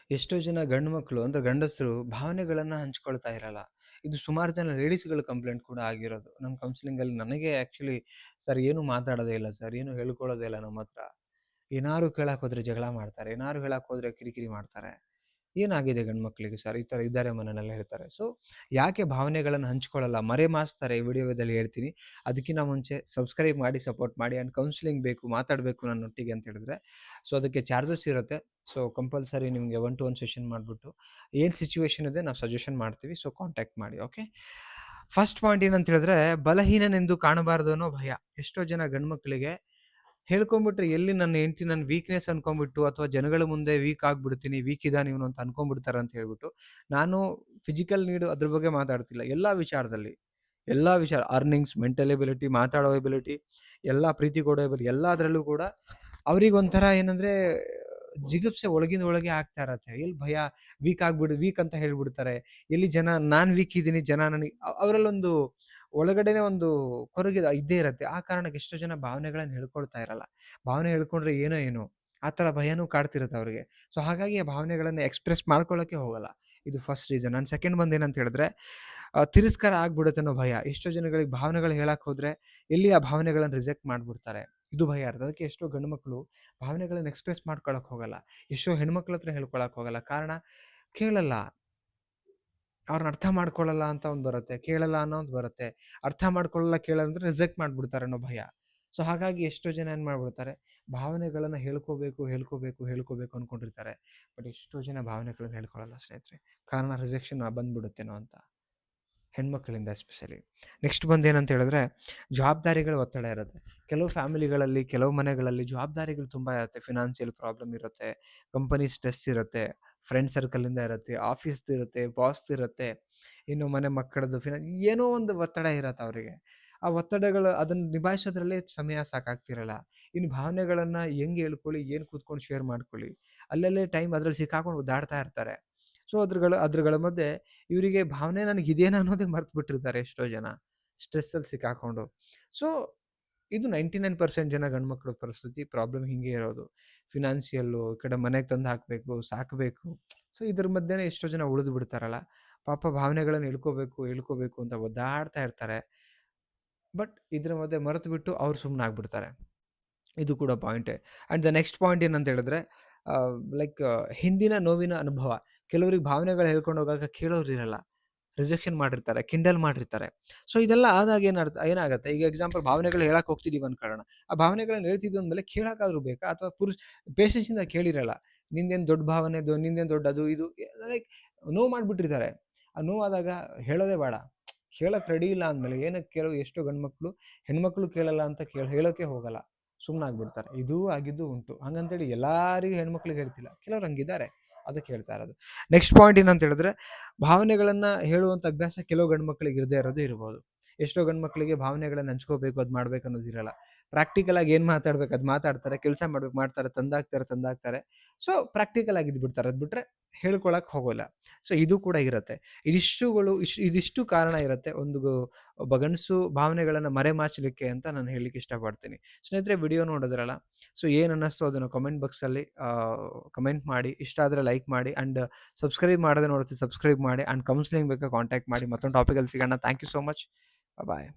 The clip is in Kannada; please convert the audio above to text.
ಎಷ್ಟೋ ಜನ ಗಂಡು ಮಕ್ಕಳು ಅಂದ್ರೆ ಗಂಡಸರು ಭಾವನೆಗಳನ್ನ ಹಂಚ್ಕೊಳ್ತಾ ಇರಲ್ಲ. ಇದು ಸುಮಾರು ಜನ ಲೇಡೀಸ್‌ಗಳ ಕಂಪ್ಲೇಂಟ್ ಕೂಡ ಆಗಿರೋದು. ನಮ್ಮ ಕೌನ್ಸೆಲಿಂಗಲ್ಲಿ ನನಗೆ ಆ್ಯಕ್ಚುಲಿ "ಸರ್ ಏನು ಮಾತಾಡೋದೇ ಇಲ್ಲ ಸರ್, ಏನು ಹೇಳ್ಕೊಳ್ಳೋದೇ ಇಲ್ಲ ನಮ್ಮ ಹತ್ರ. ಏನಾದ್ರು ಕೇಳಕ್ಕೆ ಹೋದ್ರೆ ಜಗಳ ಮಾಡ್ತಾರೆ, ಏನಾದ್ರು ಹೇಳಕ್ಕೆ ಹೋದ್ರೆ ಕಿರಿಕಿರಿ ಮಾಡ್ತಾರೆ. ಏನಾಗಿದೆ ಗಂಡು ಮಕ್ಕಳಿಗೆ ಸರ್ ಈ ಥರ ಇದ್ದಾರೆ ಮನೆಯಲ್ಲಿ" ಹೇಳ್ತಾರೆ. ಸೊ ಯಾಕೆ ಭಾವನೆಗಳನ್ನು ಹಂಚ್ಕೊಳ್ಳಲ್ಲ, ಮರೆಮಾಚ್ತಾರೆ ವಿಡಿಯೋದಲ್ಲಿ ಹೇಳ್ತೀನಿ. ಅದಕ್ಕಿಂತ ಮುಂಚೆ ಸಬ್ಸ್ಕ್ರೈಬ್ ಮಾಡಿ, ಸಪೋರ್ಟ್ ಮಾಡಿ ಆ್ಯಂಡ್ ಕೌನ್ಸೆಲಿಂಗ್ ಬೇಕು, ಮಾತಾಡಬೇಕು ನನ್ನೊಟ್ಟಿಗೆ ಅಂತ ಹೇಳಿದ್ರೆ ಸೊ ಅದಕ್ಕೆ ಚಾರ್ಜಸ್ ಇರುತ್ತೆ. ಸೊ ಕಂಪಲ್ಸರಿ ನಿಮಗೆ 1 to 1 ಸೆಷನ್ ಮಾಡಿಬಿಟ್ಟು ಏನು ಸಿಚುವೇಷನ್ ಇದೆ ನಾವು ಸಜೆಷನ್ ಮಾಡ್ತೀವಿ. ಸೊ ಕಾಂಟ್ಯಾಕ್ಟ್ ಮಾಡಿ. ಓಕೆ. ಫಸ್ಟ್ ಪಾಯಿಂಟ್ ಏನಂತ ಹೇಳಿದ್ರೆ ಬಲಹೀನನೆಂದು ಕಾಣಬಾರದು ಅನ್ನೋ ಭಯ. ಎಷ್ಟೋ ಜನ ಗಂಡು ಮಕ್ಕಳಿಗೆ ಹೇಳ್ಕೊಂಬಿಟ್ರೆ ಎಲ್ಲಿ ನನ್ನ ಹೆಂಡತಿ ನನ್ನ ವೀಕ್ನೆಸ್ ಅನ್ಕೊಂಬಿಟ್ಟು ಅಥವಾ ಜನಗಳ ಮುಂದೆ ವೀಕ್ ಆಗ್ಬಿಡ್ತೀನಿ, ವೀಕ್ ಇದ್ದಾನೆ ಇವನು ಅಂತ ಅನ್ಕೊಂಡ್ಬಿಡ್ತಾರೆ ಅಂತ ಹೇಳ್ಬಿಟ್ಟು ನಾನು ಫಿಸಿಕಲ್ ನೀಡು ಅದ್ರ ಬಗ್ಗೆ ಮಾತಾಡ್ತಿಲ್ಲ. ಎಲ್ಲಾ ವಿಚಾರದಲ್ಲಿ, ಎಲ್ಲಾ ವಿಚಾರ ಅರ್ನಿಂಗ್ಸ್, ಮೆಂಟಲ್ ಎಬಿಲಿಟಿ, ಮಾತಾಡೋ ಎಬಿಲಿಟಿ, ಎಲ್ಲಾ ಪ್ರೀತಿ ಕೊಡೋ ಎಬಿಲಿಟಿ ಎಲ್ಲದರಲ್ಲೂ ಕೂಡ ಅವ್ರಿಗೊಂಥರ ಏನಂದ್ರೆ ಜಿಗುಪ್ಸೆ ಒಳಗಿಂದ ಒಳಗೆ ಆಗ್ತಾ ಇರತ್ತೆ. ಎಲ್ಲಿ ಭಯ ವೀಕ್ ಅಂತ ಹೇಳ್ಬಿಡ್ತಾರೆ. ಎಲ್ಲಿ ಜನ ನಾನ್ ವೀಕ್ ಇದ್ದೀನಿ, ಜನ ನನಗೆ ಅವರಲ್ಲೊಂದು ಒಳಗಡೆನೆ ಒಂದು ಇದ್ದೇ ಇರತ್ತೆ. ಆ ಕಾರಣಕ್ಕೆ ಎಷ್ಟೋ ಜನ ಭಾವನೆಗಳನ್ನ ಹೇಳ್ಕೊಳ್ತಾ ಇರಲ್ಲ. ಭಾವನೆ ಹೇಳ್ಕೊಂಡ್ರೆ ಏನೋ ಆ ಥರ ಭಯನೂ ಕಾಡ್ತಿರುತ್ತೆ ಅವ್ರಿಗೆ. ಸೊ ಹಾಗಾಗಿ ಆ ಭಾವನೆಗಳನ್ನ ಎಕ್ಸ್‌ಪ್ರೆಸ್ ಮಾಡ್ಕೊಳ್ಳೋಕೆ ಹೋಗಲ್ಲ. ಇದು ಫಸ್ಟ್ ರೀಸನ್. ಆಂಡ್ ಸೆಕೆಂಡ್ ಬಂದು ಏನಂತ ಹೇಳಿದ್ರೆ ತಿರಸ್ಕಾರ ಆಗ್ಬಿಡುತ್ತೆ ಅನ್ನೋ ಭಯ. ಎಷ್ಟೋ ಜನಗಳಿಗೆ ಭಾವನೆಗಳು ಹೇಳಕ್ಕೆ ಹೋದ್ರೆ ಎಲ್ಲಿ ಆ ಭಾವನೆಗಳನ್ನ ರಿಜೆಕ್ಟ್ ಮಾಡ್ಬಿಡ್ತಾರೆ. ಇದು ಭಯ ಇರುತ್ತೆ. ಅದಕ್ಕೆ ಎಷ್ಟೋ ಗಂಡು ಮಕ್ಕಳು ಭಾವನೆಗಳನ್ನ ಎಕ್ಸ್‌ಪ್ರೆಸ್ ಮಾಡ್ಕೊಳಕ್ಕೆ ಹೋಗಲ್ಲ. ಎಷ್ಟೋ ಹೆಣ್ಮಕ್ಳ ಹತ್ರ ಹೇಳ್ಕೊಳಕ್ಕೆ ಹೋಗಲ್ಲ. ಕಾರಣ ಕೇಳಲ್ಲ. ಅವ್ರನ್ನ ಅರ್ಥ ಮಾಡ್ಕೊಳ್ಳಲ್ಲ ಅಂತ ಒಂದು ಬರುತ್ತೆ. ಕೇಳಲ್ಲ ಅನ್ನೋ ಒಂದು ಬರುತ್ತೆ. ಅರ್ಥ ಮಾಡ್ಕೊಳ್ಳಲ್ಲ, ಕೇಳಲ್ಲ ಅಂದ್ರೆ ರಿಜೆಕ್ಟ್ ಮಾಡ್ಬಿಡ್ತಾರೆ ಅನ್ನೋ ಭಯ. ಸೊ ಹಾಗಾಗಿ ಎಷ್ಟೋ ಜನ ಏನು ಮಾಡ್ಬಿಡ್ತಾರೆ, ಭಾವನೆಗಳನ್ನ ಹೇಳ್ಕೋಬೇಕು ಅನ್ಕೊಂಡಿರ್ತಾರೆ. ಬಟ್ ಎಷ್ಟೋ ಜನ ಭಾವನೆಗಳನ್ನ ಹೇಳ್ಕೊಳ್ಳಲ್ಲ ಸ್ನೇಹಿತರೆ. ಕಾರಣ ರಿಜೆಕ್ಷನ್ ಬಂದ್ಬಿಡುತ್ತೇನೋ ಅಂತ. ಹೆಣ್ಮಕ್ಳಿಂದ ಎಸ್ಪೆಷಲಿ. ನೆಕ್ಸ್ಟ್ ಬಂದು ಏನಂತ ಹೇಳಿದ್ರೆ ಜವಾಬ್ದಾರಿಗಳ ಒತ್ತಡ ಇರುತ್ತೆ. ಕೆಲವು ಫ್ಯಾಮಿಲಿಗಳಲ್ಲಿ, ಕೆಲವು ಮನೆಗಳಲ್ಲಿ ಜವಾಬ್ದಾರಿಗಳು ತುಂಬ ಇರುತ್ತೆ. ಫಿನಾನ್ಷಿಯಲ್ ಪ್ರಾಬ್ಲಮ್ ಇರುತ್ತೆ, ಕಂಪನಿ ಸ್ಟ್ರೆಸ್ ಇರುತ್ತೆ, ಫ್ರೆಂಡ್ ಸರ್ಕಲಿಂದ ಇರುತ್ತೆ, ಆಫೀಸ್‌ದು ಇರುತ್ತೆ, ಬಾಸ್‌ದು ಇರುತ್ತೆ, ಇನ್ನು ಮನೆ ಮಕ್ಕಳದ್ದು ಏನೋ ಒಂದು ಒತ್ತಡ ಇರತ್ತೆ ಅವರಿಗೆ. ಆ ಒತ್ತಡಗಳು ಅದನ್ನು ನಿಭಾಯಿಸೋದ್ರಲ್ಲೇ ಸಮಯ ಸಾಕಾಗ್ತಿರಲ್ಲ. ಇನ್ನು ಭಾವನೆಗಳನ್ನ ಹೆಂಗ್ ಹೇಳ್ಕೊಳ್ಳಿ, ಏನ್ ಕೂತ್ಕೊಂಡು ಶೇರ್ ಮಾಡ್ಕೊಳ್ಳಿ, ಅಲ್ಲಲ್ಲೇ ಟೈಮ್ ಅದ್ರಲ್ಲಿ ಸಿಕ್ಕಾಕೊಂಡು ಒದ್ದಾಡ್ತಾ ಇರ್ತಾರೆ. ಸೊ ಅದ್ರಗಳ ಮಧ್ಯೆ ಇವರಿಗೆ ಭಾವನೆ ನನಗಿದೇನಾ ಅನ್ನೋದೇ ಮರ್ತು ಬಿಟ್ಟಿರ್ತಾರೆ ಎಷ್ಟೋ ಜನ. ಸ್ಟ್ರೆಸ್ಸಲ್ಲಿ ಸಿಕ್ಕಾಕೊಂಡು. ಸೊ ಇದು 99% ಜನ ಗಂಡ್ಮಕ್ಳ ಪರಿಸ್ಥಿತಿ ಪ್ರಾಬ್ಲಮ್ ಹಿಂಗೆ ಇರೋದು. ಫಿನಾನ್ಷಿಯಲ್ಲು, ಈ ಕಡೆ ಮನೆಗೆ ತಂದು ಹಾಕಬೇಕು, ಸಾಕಬೇಕು. ಸೊ ಇದ್ರ ಮಧ್ಯೆನೇ ಎಷ್ಟೋ ಜನ ಉಳಿದು ಬಿಡ್ತಾರಲ್ಲ. ಪಾಪ ಭಾವನೆಗಳನ್ನ ಹೇಳ್ಕೋಬೇಕು ಅಂತ ಒದ್ದಾಡ್ತಾ ಇರ್ತಾರೆ. ಬಟ್ ಇದ್ರ ಮಧ್ಯೆ ಮರೆತು ಬಿಟ್ಟು ಅವ್ರು ಸುಮ್ನಾಗ್ಬಿಡ್ತಾರೆ. ಇದು ಕೂಡ ಪಾಯಿಂಟೇ. ಆ್ಯಂಡ್ ದ ನೆಕ್ಸ್ಟ್ ಪಾಯಿಂಟ್ ಏನಂತ ಹೇಳಿದ್ರೆ ಲೈಕ್ ಹಿಂದಿನ ನೋವಿನ ಅನುಭವ. ಕೆಲವ್ರಿಗೆ ಭಾವನೆಗಳು ಹೇಳ್ಕೊಂಡು ಹೋಗಾಗ ಕೇಳೋರಿರಲ್ಲ. ರಿಜೆಕ್ಷನ್ ಮಾಡಿರ್ತಾರೆ, ಕಿಂಡಲ್ ಮಾಡಿರ್ತಾರೆ. ಸೊ ಇದೆಲ್ಲ ಆದಾಗ ಏನಾಗತ್ತೆ, ಈಗ ಎಕ್ಸಾಂಪಲ್ ಭಾವನೆಗಳು ಹೇಳಕ್ಕೆ ಹೋಗ್ತಿದೀವಿ ಅನ್ಕೊಳ್ಳೋಣ. ಆ ಭಾವನೆಗಳನ್ನ ಹೇಳ್ತಿದ್ವಿ ಅಂದ್ಮೇಲೆ ಕೇಳಕ್ಕಾದ್ರೂ ಬೇಕಾ? ಅಥವಾ ಪೇಷನ್ಸಿಂದ ಕೇಳಿರಲ್ಲ. ನಿಂದೇನು ದೊಡ್ಡ ಭಾವನೆ, ನಿಂದೇನು ದೊಡ್ಡ ಅದು ಇದು ಲೈಕ್ ನೋವು ಮಾಡ್ಬಿಟ್ಟಿರ್ತಾರೆ. ಆ ನೋವಾದಾಗ ಹೇಳೋದೇ ಬೇಡ. ಕೇಳಕ್ಕೆ ರೆಡಿ ಇಲ್ಲ ಅಂದ್ಮೇಲೆ ಏನಕ್ಕೆ ಕೆಲವು ಎಷ್ಟೋ ಗಂಡ್ಮಕ್ಳು, ಹೆಣ್ಮಕ್ಳು ಕೇಳಲ್ಲ ಅಂತ ಹೇಳೋಕೆ ಹೋಗಲ್ಲ. ಸುಮ್ನಾಗ್ಬಿಡ್ತಾರೆ. ಇದೂ ಆಗಿದ್ದು ಉಂಟು. ಹಂಗಂತೇಳಿ ಎಲ್ಲಾರಿಗೂ ಹೆಣ್ಮಕ್ಳಿಗೆ ಹೇಳ್ತಿಲ್ಲ. ಕೆಲವ್ರು ಹಂಗಿದ್ದಾರೆ. ಅದಕ್ಕೆ ಹೇಳ್ತಾ ಇರೋದು. ನೆಕ್ಸ್ಟ್ ಪಾಯಿಂಟ್ ಏನಂತ ಹೇಳಿದ್ರೆ ಭಾವನೆಗಳನ್ನ ಹೇಳುವಂಥ ಅಭ್ಯಾಸ ಕೆಲವು ಗಂಡು ಮಕ್ಕಳಿಗೆ ಇರದೇ ಇರೋದು ಇರ್ಬೋದು. ಎಷ್ಟೋ ಗಂಡು ಮಕ್ಕಳಿಗೆ ಭಾವನೆಗಳನ್ನ ಹಂಚ್ಕೋಬೇಕು, ಅದು ಮಾಡ್ಬೇಕು ಅನ್ನೋದಿರಲ್ಲ. ಪ್ರಾಕ್ಟಿಕಲ್ ಆಗಿ ಏನು ಮಾತಾಡ್ಬೇಕು ಅದು ಮಾತಾಡ್ತಾರೆ, ಕೆಲಸ ಮಾಡ್ಬೇಕು ಮಾಡ್ತಾರೆ, ತಂದಾಕ್ತಾರೆ. ಸೊ ಪ್ರಾಕ್ಟಿಕಲ್ ಆಗಿ ಇದ್ಬಿಡ್ತಾರೆ. ಅದು ಬಿಟ್ರೆ ಹೇಳ್ಕೊಳಕ್ಕೆ ಹೋಗೋಲ್ಲ. ಸೊ ಇದು ಕೂಡ ಇರುತ್ತೆ. ಇದಿಷ್ಟು ಕಾರಣ ಇರುತ್ತೆ ಒಬ್ಬ ಗಂಡಸು ಭಾವನೆಗಳನ್ನ ಮರೆಮಾಚಲಿಕ್ಕೆ ಅಂತ ನಾನು ಹೇಳಲಿಕ್ಕೆ ಇಷ್ಟಪಡ್ತೀನಿ. ಸ್ನೇಹಿತರೆ ವಿಡಿಯೋ ನೋಡಿದ್ರಲ್ಲ, ಸೊ ಏನು ಅನ್ನಿಸ್ತು ಅದನ್ನು ಕಮೆಂಟ್ ಬಾಕ್ಸಲ್ಲಿ ಕಮೆಂಟ್ ಮಾಡಿ. ಇಷ್ಟ ಆದರೆ ಲೈಕ್ ಮಾಡಿ ಆ್ಯಂಡ್ ಸಬ್ಸ್ಕ್ರೈಬ್ ಮಾಡದೆ ನೋಡ್ತೀವಿ ಸಬ್ಸ್ಕ್ರೈಬ್ ಮಾಡಿ ಆ್ಯಂಡ್ ಕೌನ್ಸಿಲಿಂಗ್ ಬೇಕಾ ಕಾಂಟ್ಯಾಕ್ಟ್ ಮಾಡಿ. ಮತ್ತೊಂದು ಟಾಪಿಕಲ್ಲಿ ಸಿಗೋಣ. Thank you so much. Bye.